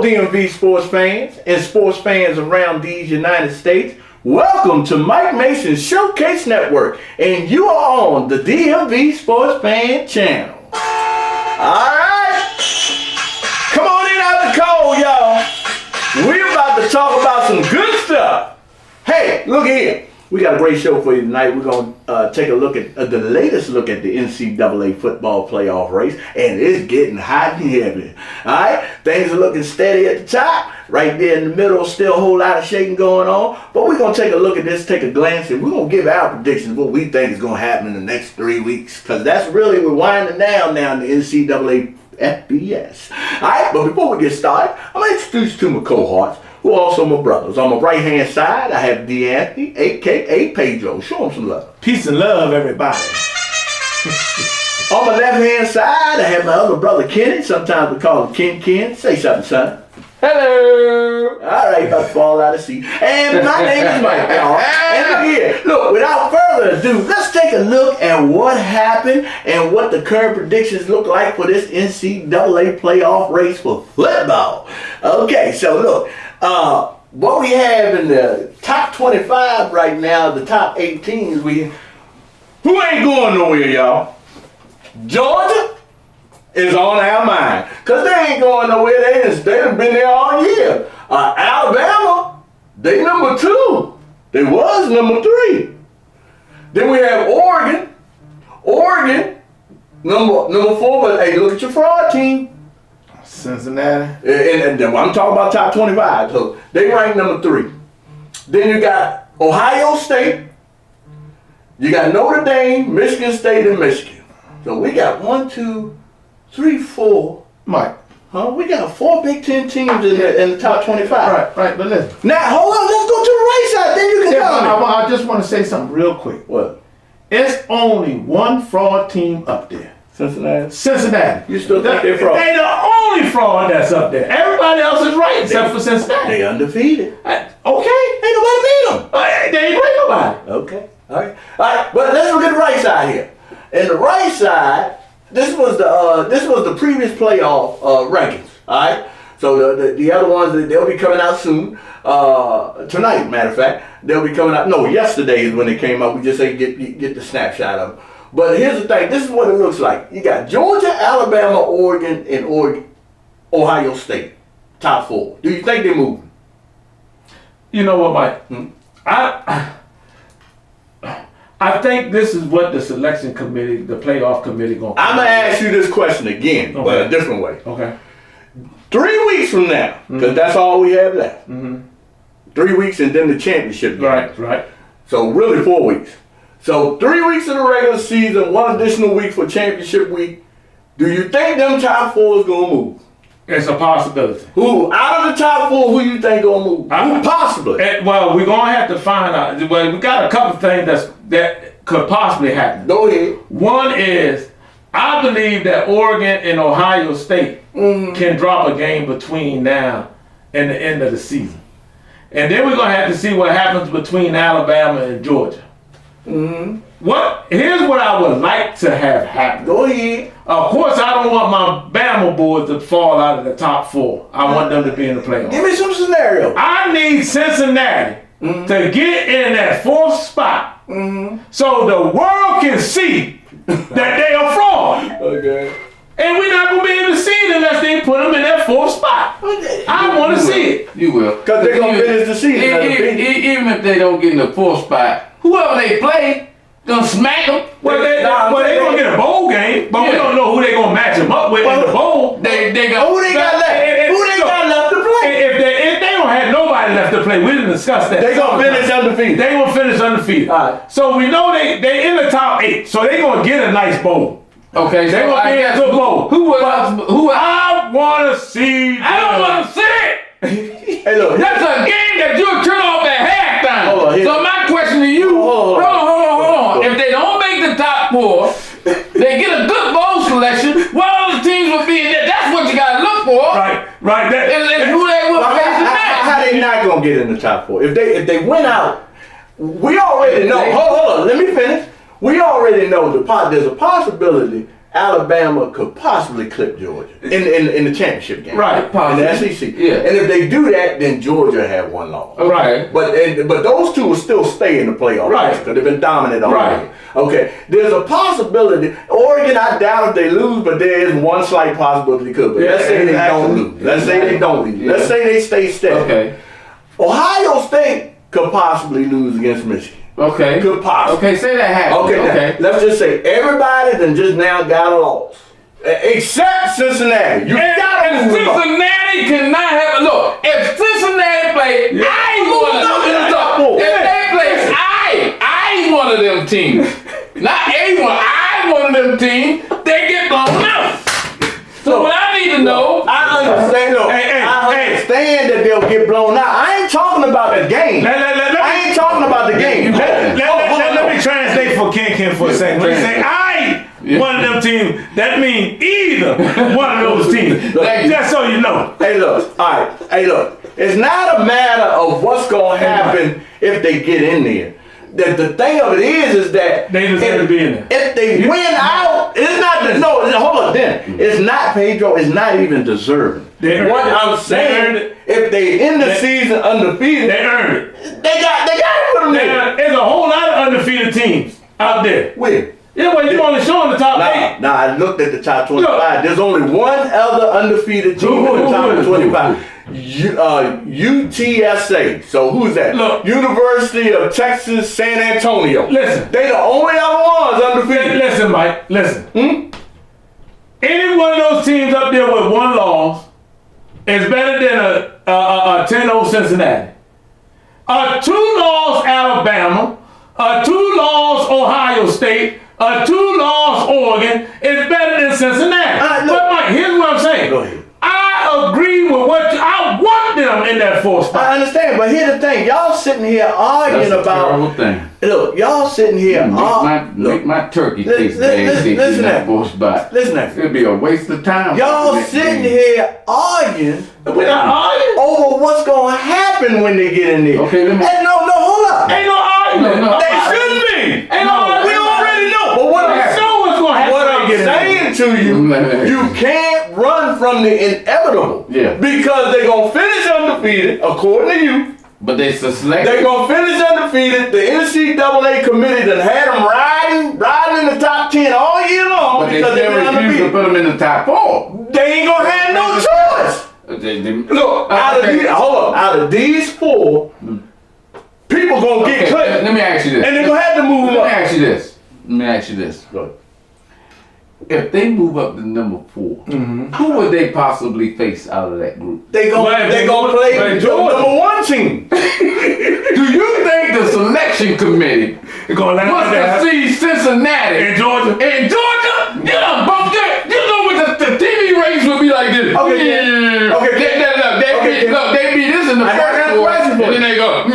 DMV sports fans and sports fans around these United States, welcome to Mike Mason's Showcase Network, and you are on the DMV Sports Fan Channel. Alright, come on in out the cold, y'all. We're about to talk about some good stuff. Hey, look here. We got a great show for you tonight. We're going to take a look at the latest look at the NCAA football playoff race, and it's getting hot and heavy. All right, things are looking steady at the top. Right there in the middle, still a whole lot of shaking going on. But we're going to take a look at this, take a glance, and we're going to give our predictions of what we think is going to happen in the next 3 weeks. Because that's really, we're winding down now in the NCAA FBS. All right, but before we get started, I'm going to introduce you to my cohorts, who are also my brothers. On my right-hand side, I have D'Anthony, a.k.a. Pedro. Show him some love. Peace and love, everybody. On my left-hand side, I have my other brother, Kenny. Sometimes we call him Ken. Say something, son. Hello. All right, about to fall out of seat. And my name is Mike, y'all. And look here. Look, without further ado, let's take a look at what happened and what the current predictions look like for this NCAA playoff race for football. Okay, so look. What we have in the top 25 right now, the top 8 teams, who ain't going nowhere, y'all? Georgia is on our mind, because they ain't going nowhere. They done been there all year. Alabama, they number 2. They was number 3. Then we have Oregon. Oregon, number 4, but hey, look at your fraud team. Cincinnati. And I'm talking about top 25. So they rank number 3. Then you got Ohio State. You got Notre Dame, Michigan State, and Michigan. So we got 1, 2, 3, 4. Mike. We got 4 Big Ten teams in the top 25. Right. But listen. Now, hold on. Let's go to the right side. Then you can tell me. I just want to say something real quick. What? It's only one fraud team up there. Cincinnati. You still think they're fraud? They the only fraud that's up there. Everybody else is right except for Cincinnati. They undefeated. Okay. Ain't nobody beat them. They ain't play nobody. Okay. All right. But let's look at the right side here. And the right side, this was the previous playoff rankings. All right. So the other ones, they'll be coming out soon. Tonight, matter of fact, they'll be coming out. No, yesterday is when they came out. We just say get the snapshot of them. But here's the thing. This is what it looks like. You got Georgia, Alabama, Oregon, and Ohio State. Top 4. Do you think they're moving? You know what, Mike? I think this is what the selection committee, the playoff committee, going to. I'm going to ask you this question again, but a different way. Okay. 3 weeks from now, because that's all we have left. 3 weeks and then the championship game. Right. So really 4 weeks. So 3 weeks of the regular season, 1 additional week for championship week. Do you think them top 4 is going to move? It's a possibility. Who, out of the top 4, who you think going to move? Who possibly? Well, we're going to have to find out. Well, we got a couple things that could possibly happen. Go ahead. One is, I believe that Oregon and Ohio State can drop a game between now and the end of the season. And then we're going to have to see what happens between Alabama and Georgia. Here's what I would like to have happen. Go ahead. Of course, I don't want my Bama boys to fall out of the top 4. I want them to be in the playoffs. Give me some scenario. I need Cincinnati to get in that 4th spot so the world can see that they are fraud. Okay. And we're not going to be able to see it unless they put them in that 4th spot. I want to see it. You will. Because they're going to finish the season. Even if they don't get in the 4th spot, whoever they play, gonna smack them. Well, they're gonna get a bowl game, but we don't know who they're gonna match them up with in the bowl. Who they got left to play? If they don't have nobody left to play, we didn't discuss that. They're gonna finish undefeated. They gonna finish undefeated. All right. So we know they in the top 8, so they gonna get a nice bowl. Okay, they gonna be in a good bowl. Who I wanna see. I don't wanna see it. Hey, look. That's a game that you'll turn off at halftime. So my question to you, hold on. If they don't make the top 4, they get a good bowl selection. What other teams will be in there? That's what you gotta look for. Right. Right. And who they will face next? How they not gonna get in the top 4? If they win out, we already know. Hold on, let me finish. We already know there's a possibility Alabama could possibly clip Georgia in the championship game. Right. In the SEC. Yeah. And if they do that, then Georgia have one loss. Right. But those two will still stay in the playoffs. Right. Because they've been dominant already. Right. Okay. There's a possibility. Oregon, I doubt if they lose, but there is one slight possibility they could. But let's say they don't lose. Let's say they don't lose. Let's say they stay steady. Okay. Ohio State could possibly lose against Michigan. Okay. Could possibly. Okay, say that happens. Okay. Now, let's just say everybody then just now got a loss. Except Cincinnati. And Cincinnati cannot have a look. If Cincinnati play, I ain't one of them. If they play, I ain't one of them teams. Not anyone. I ain't one of them teams. They get blown out. So what I need to know. I understand. Look, I understand that they'll get blown out. I ain't talking about the game. I ain't talking about the game. Let me translate for Ken for a second. When you say one of them teams, that means either one of those teams. Just so you know. Hey, look. All right. Hey, look. It's not a matter of what's going to happen if they get in there. The thing of it is that they deserve to be in there. If they win out, it's not hold on then. It's not Pedro, it's not even deserving. What I'm saying, if they end the season undefeated, they earned it. They got to put them there. There's a whole lot of undefeated teams out there. Where? Yeah, well, you only showing the top 8. Nah, I looked at the top 25. There's only one other undefeated team in the top 25. UTSA. So who's that? Look, University of Texas, San Antonio. Listen, they the only other ones undefeated. Listen, Mike. Listen. Any one of those teams up there with one loss is better than a 10-0 Cincinnati. A 2-loss Alabama, a 2-loss Ohio State, a 2-loss Oregon is better than Cincinnati. But Mike, here's what I'm saying. Go ahead. I agree with I want them in that 4th spot. I understand, but here's the thing. Y'all sitting here arguing about. Thing. Look, y'all sitting here. Make my turkey taste bad. Listen that 4th spot. Listen at It'd be a waste of time. Y'all sitting here arguing. We're not arguing over what's going to happen when they get in there. Okay, let me. No, hold up. Ain't no argument. No, they shouldn't be. Ain't no argument. We already know. But what I'm saying to you, you can't run from the inevitable. Yeah. Because they're going to finish undefeated, according to you. But they select. They're going to finish undefeated. The NCAA committee done had them riding in the top 10 all year long. But because they refuse to put them in the top 4. They ain't going to have no choice. Look, out of these 4, people going to get clipped. Let me ask you this. And they're going to have to move them up. Let me ask you this. Go ahead. If they move up to number 4, who would they possibly face out of that group? They gonna play the number 1 team. Do you think the selection committee wants to see Cincinnati in Georgia? In Georgia? You know, bumped it. You know what the TV ratings would be like this. They be this in the first 4, and then they go. I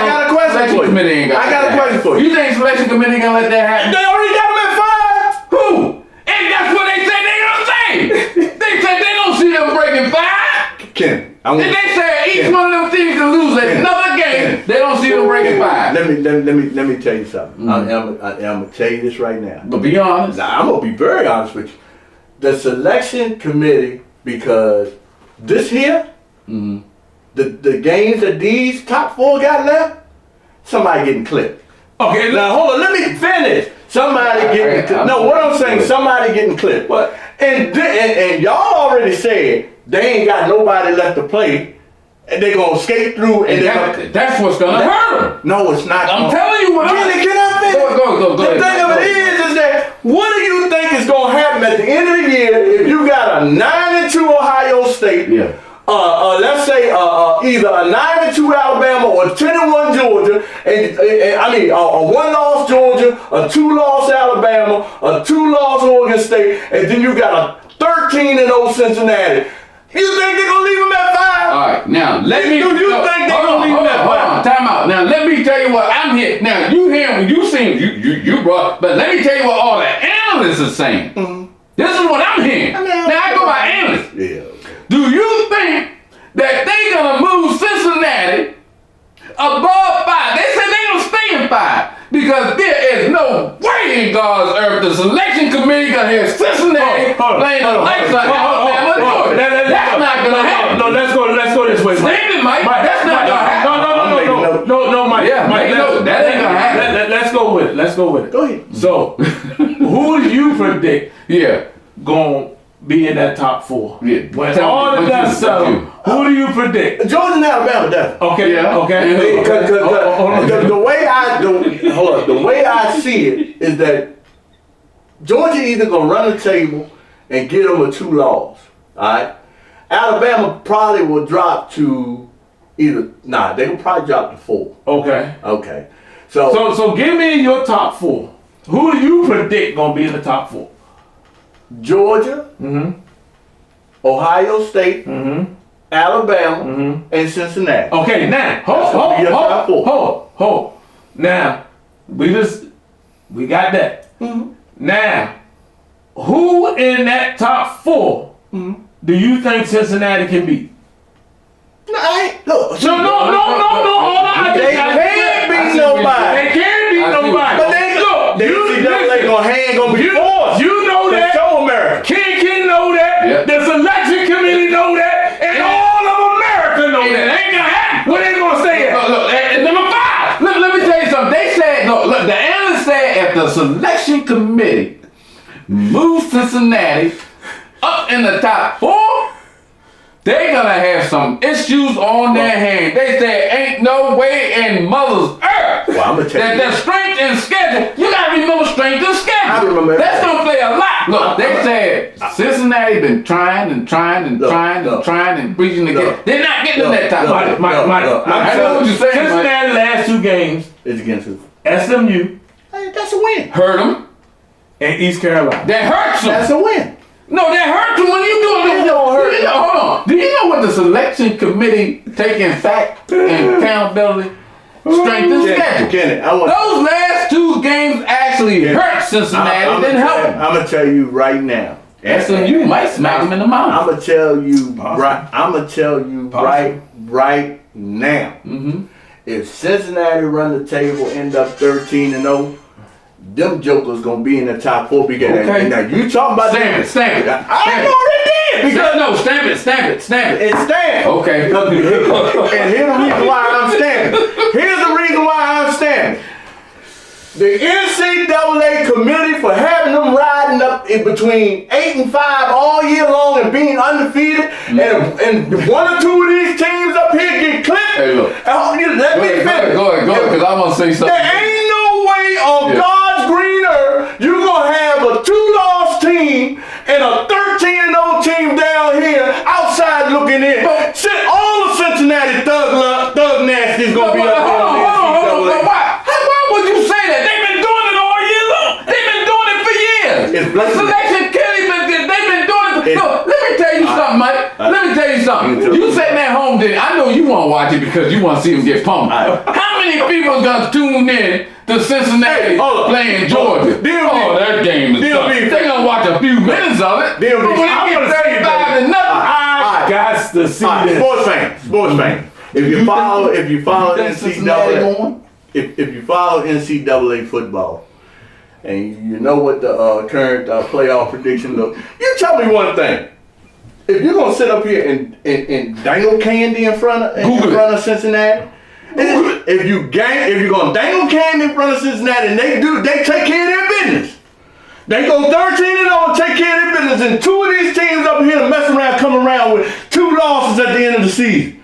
got a question for you. I got a question for you. You think selection committee gonna let that happen? They already got them at 5. Who? And that's what they say they gonna say. They say they don't see them breaking 5. Ken, and they say each one of them teams can lose another game. They don't see them breaking 5. Let me tell you something. I'm gonna tell you this right now. But be honest. I'm gonna be very honest with you. The selection committee, because this here, the games that these top 4 got left, somebody getting clipped. Okay, now hold on. Let me finish. Somebody getting clipped. No, what I'm saying, somebody getting clipped. But and y'all already said they ain't got nobody left to play, and they gonna skate through. And that's what's gonna hurt them. No, it's not. I'm telling you what. Can I finish? Go. The thing of it is that what do you think is gonna happen at the end of the year if you got a 9-2 Ohio State? Yeah. Let's say either a 9-2 Alabama or a 10-1 Georgia, and a 1-loss Georgia, a 2-loss Alabama, a 2-loss Oregon State, and then you got a 13-0 Cincinnati. You think they're gonna leave them at 5? All right, now let me. Do you think they're gonna leave them at 5? Hold on, time out. Now let me tell you what I'm here. Now you brought, but let me tell you what all the analysts are saying. This is what I'm hearing. Now I go by analysts. Yeah. Do you think that they gonna move Cincinnati above 5? They said they gonna stay in 5 because there is no way in God's earth the selection committee gonna have Cincinnati playing the likes of Alabama, Georgia. That's not gonna happen. No, let's go this way, Mike. Save it, Mike. That's not gonna happen. No, Mike. Yeah, Mike, that ain't gonna happen. Let's go with it. Go ahead. So, who do you predict Yeah. gonna be in that top 4? Yeah. When all the dust settles, who do you predict? Georgia and Alabama, definitely. Okay. Yeah. Okay. Because the way I see it is that Georgia either gonna run the table and get them a 2 loss. All right. Alabama probably will drop to they will probably drop to 4. Okay. Okay. So give me your top 4. Who do you predict gonna be in the top 4? Georgia, Ohio State, Alabama, and Cincinnati. Okay, now hold. Now we got that. Now, who in that top 4 do you think Cincinnati can beat? No, look. No. Hold on. They can't beat nobody. They can't beat nobody. But the NCAA gonna be forced. You know to that. show America. King know that. Yep. The selection committee know that. And all of America know that. It ain't gonna happen. Where they gonna stay at? Look, number 5. Let me tell you something. They said, look, the analyst said if the selection committee moves Cincinnati up in the top 4, they gonna have some issues on their hands. They said ain't no way in mother's earth Well, I'm gonna tell that you. the strength and schedule. You gotta remember strength and schedule. I remember That's that. gonna play a lot. Look, they said Cincinnati been trying and preaching to get. They're not getting in that top. Mike, I know what you're saying, Mike. Cincinnati last 2 games, It's against who? SMU Hey, that's a win. Hurt them. and East Carolina. That hurts them. That's a win. No, that hurts them when you doing it. don't hurt. Hold on. Do you know what the selection committee taking fact and accountability, strength and schedule? Kenny, Those last 2 games actually hurt Cincinnati. Didn't help them. I'm gonna tell you right now. SMU might smack them in the mouth. I'm gonna tell you right now. If Cincinnati run the table, end up 13-0, them jokers gonna be in the top 4 because Okay. now you talking about Stamp it. I already did because No, stamp it. it's stamped. Okay. And here's the reason why I'm stamping. The NCAA committee for having them riding up in between 8 and 5 all year long and being undefeated, and 1 or 2 of these teams up here get clipped. Hey, look. Let me finish. Go ahead, because I'm gonna say something. There ain't no way on God's green earth you gonna have a 2-loss team and a 13-0 team down here outside looking in. Shit, all of Cincinnati thug nasty's gonna be up there on the NCAA. Why would you say that? They've been doing it all year long. They've been doing it for years. It's The blatant. selection committee, they've been doing it. Look, let me tell you something, Mike. Let me tell you something. You sitting at home, I know you want to watch it because you want to see them get pumped. How many people gonna tune in to Cincinnati playing Georgia? Oh, that game is tough. They gonna watch a few minutes of it. But when it gets 35-0, I got to see this. Sports fan. If you follow NCAA, if you follow NCAA football, and you know what the current playoff prediction look, you tell me one thing. If you're gonna sit up here and dangle candy in front of Cincinnati, if you're gonna dangle candy in front of Cincinnati, and they take care of their business. They go 13-0 and take care of their business, and 2 of these teams up here mess around, come around with 2 losses at the end of the season.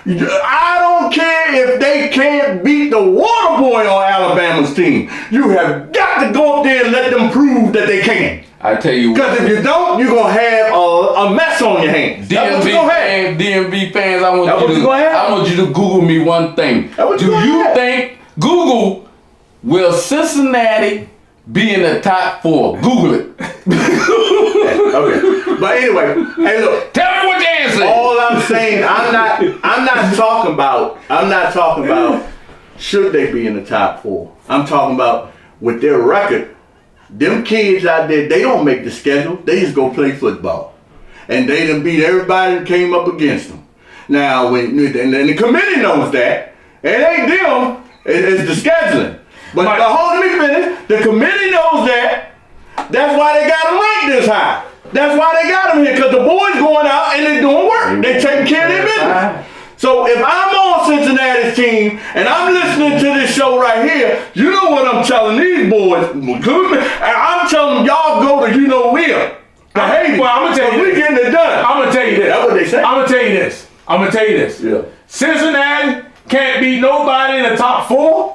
I don't care if they can't beat the water boy on Alabama's team. You have got to go up there and let them prove that they can. I tell you what. Because if you don't, you're going to have a mess on your hands. DMV fans, I want you to Google me one thing. Do you think Google will Cincinnati be in the top 4? Google it. Okay. But anyway, hey look. Tell me what the answer is. All I'm saying, I'm not talking about should they be in the top 4. I'm talking about with their record, them kids out there, they don't make the schedule. They just go play football. and they done beat everybody that came up against them. Now, and the committee knows that. It ain't them, it's the scheduling. But hold, let me finish. The committee knows that. That's why they got them ranked this high. That's why they got them here, because the boys going out and they doing work. They taking care of their business. So if I'm on Cincinnati's team and I'm listening to this show right here, you know what I'm telling these boys. I'm telling them, y'all go to you know where. Hey, well, I'm gonna tell you, we getting it done. I'm gonna tell you this. That's what they say. I'm gonna tell you this. Yeah. Cincinnati can't beat nobody in the top 4.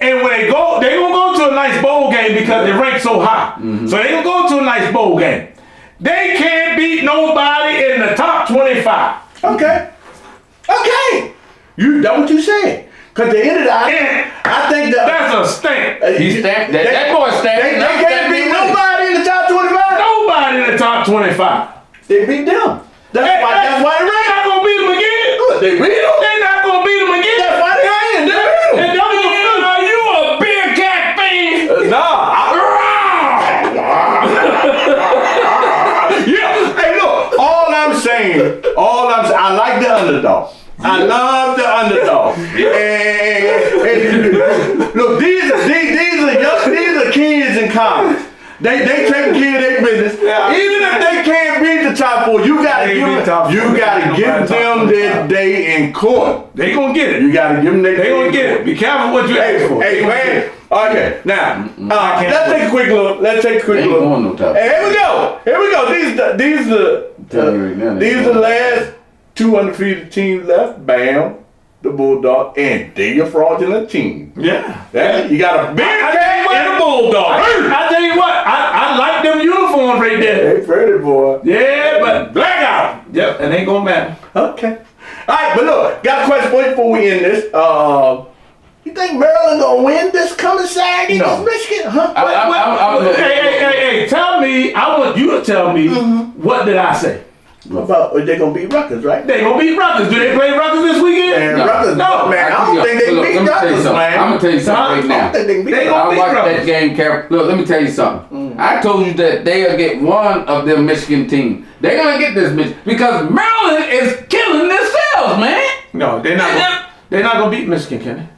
And when they gonna go to a nice bowl game because they rank so high. Mm-hmm. So they gonna go to a nice bowl game. They can't beat nobody in the top 25. Okay. That's what you said. Cause the end of the day, I think that's a stamp. He stamped that. That boy stamped. They can't beat nobody in the top 25. Nobody in the top 25. They beat them. That's why they ran. They're not gonna beat them again. They beat them. They're not gonna beat them again. That's why they ran. They beat them. And are you a beer cat fan? Nah. Yeah. Hey, look. All I'm saying, I like the underdog. I love the underdog. And look, these are kids in college. They taking care of their business. Even if they can't beat the top 4, you gotta give them their day in court. They gonna get it. You gotta give them their day. They gonna get it. Be careful what you ask for. Hey man. Okay. Now let's take a quick look. Hey, here we go. These are the last 2 undefeated teams left. Bam. The Bulldog, and they a fraudulent team. Yeah. You got a big cat and a Bulldog. I tell you what, I like them uniforms right there. They pretty, boy. Yeah, but blackout. Yep, and ain't gonna matter. Okay. All right, but look, got a question for you before we end this. You think Maryland gonna win this coming Saturday against Michigan? Huh? Hey, tell me, I want you to tell me, what did I say? About they're gonna beat Rutgers, right? They gonna beat Rutgers. Do they play Rutgers this weekend? No. Rutgers, no, man. I don't think they beat Rutgers, man. I'm gonna tell you something right now. I watched that game carefully. Look, let me tell you something. I told you that they'll get one of them Michigan teams. They're gonna get this Michigan because Maryland is killing themselves, man. No, they're not gonna beat Michigan, Kenny.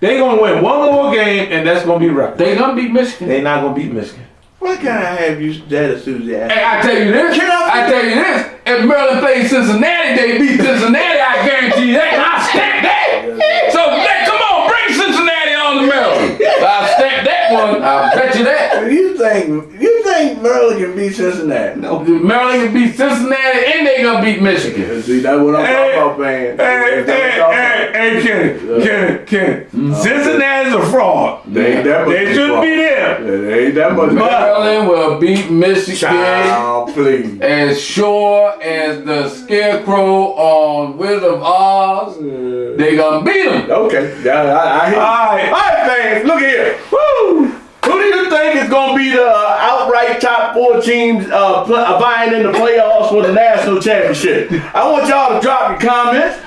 They're gonna win one more game, and that's gonna be Rutgers. They're gonna beat Michigan. They're not gonna beat Michigan. Why can't I have you that enthusiastic? Hey, I tell you this. If Maryland plays Cincinnati, they beat Cincinnati. I guarantee you that. I stamp that. So come on, bring Cincinnati on to Maryland. I stamp that one. I'll bet you that. You think Maryland can beat Cincinnati? No, Maryland can beat Cincinnati, and they gonna beat Michigan. See, that's what I'm talking about, man. Hey, Kenny. Cincinnati's a fraud. They shouldn't be there. They ain't that much. Maryland will beat Michigan. Child, please. As sure as the Scarecrow on Wizard of Oz, they gonna beat them. Okay. I hear you. All right, fans, look here. Woo! Who do you think is going to be the outright top 4 teams vying in the playoffs for the national championship? I want y'all to drop your comments.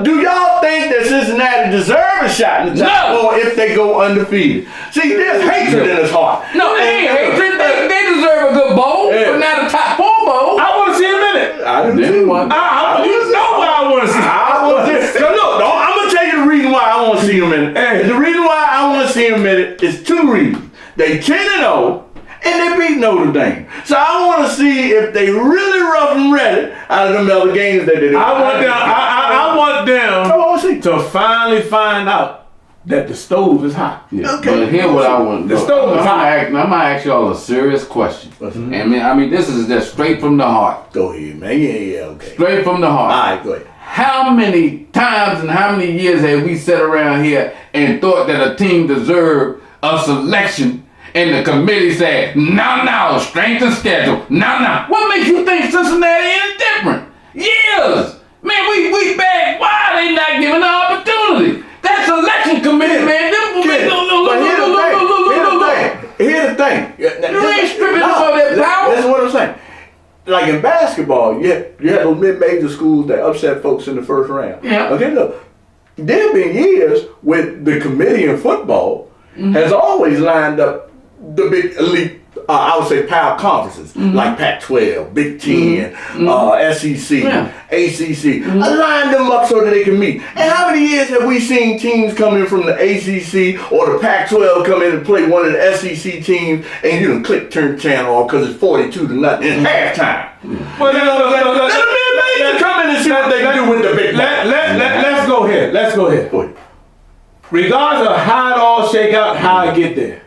Do y'all think that Cincinnati deserve a shot in the top 4 if they go undefeated? See, there's hatred in his heart. No, they ain't hatred. They deserve a good bowl, but not a top 4 bowl. I want to see a minute. I do too. You know what I want to see. So look, I'm going to tell you the reason why I want to see them in it. The reason why I want to see them in it is 2 reasons. They 10-0, and they beat Notre Dame. So I want to see if they really rough and ready out of them other games that they did. I want them to finally find out that the stove is hot. Yeah. Okay. But here's what I want. The stove is hot. I'm gonna ask y'all a serious question. Mm-hmm. I mean, this is just straight from the heart. Go ahead, man. Yeah, okay. Straight from the heart. All right, go ahead. How many times and how many years have we sat around here and thought that a team deserved a selection? And the committee said, no, strength of schedule. No. What makes you think Cincinnati is different? Years. Man, we bad. Why they not giving the opportunity? That selection committee, man. Here's the thing. You ain't stripping up of that power. That's what I'm saying. Like in basketball, you had those mid-major schools that upset folks in the first round. Yeah. Okay, look. There have been years with the committee in football has always lined up the big elite I would say power conferences like Pac-12, Big Ten, SEC, ACC. Align them up so that they can meet. And how many years have we seen teams come in from the ACC or the Pac-12 come in and play one of the SEC teams, and you can turn the channel on because it's 42-0 in halftime. Well, let them come in and see what they can do with the big. Let's go ahead. Let's go ahead. Regardless of how it all shake out, how it get there.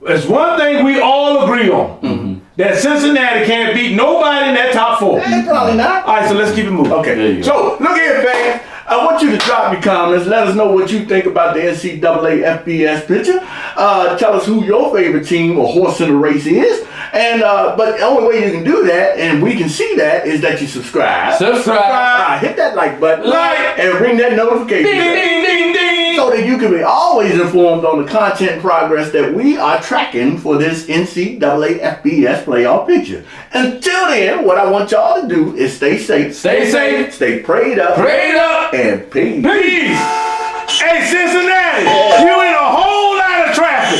There's one thing we all agree on. That Cincinnati can't beat nobody in that top 4. Probably not. All right, so let's keep it moving. Okay, so look here, fans. I want you to drop your comments. Let us know what you think about the NCAA FBS picture. Tell us who your favorite team or horse in the race is. And but the only way you can do that, and we can see that, is that you subscribe. Hit that like button. And ring that notification bell. Ding, ding, ding. So that you can be always informed on the content progress that we are tracking for this NCAA FBS playoff picture. Until then, what I want y'all to do is stay safe. Stay prayed up. And peace. Hey, Cincinnati, you in a whole lot of traffic.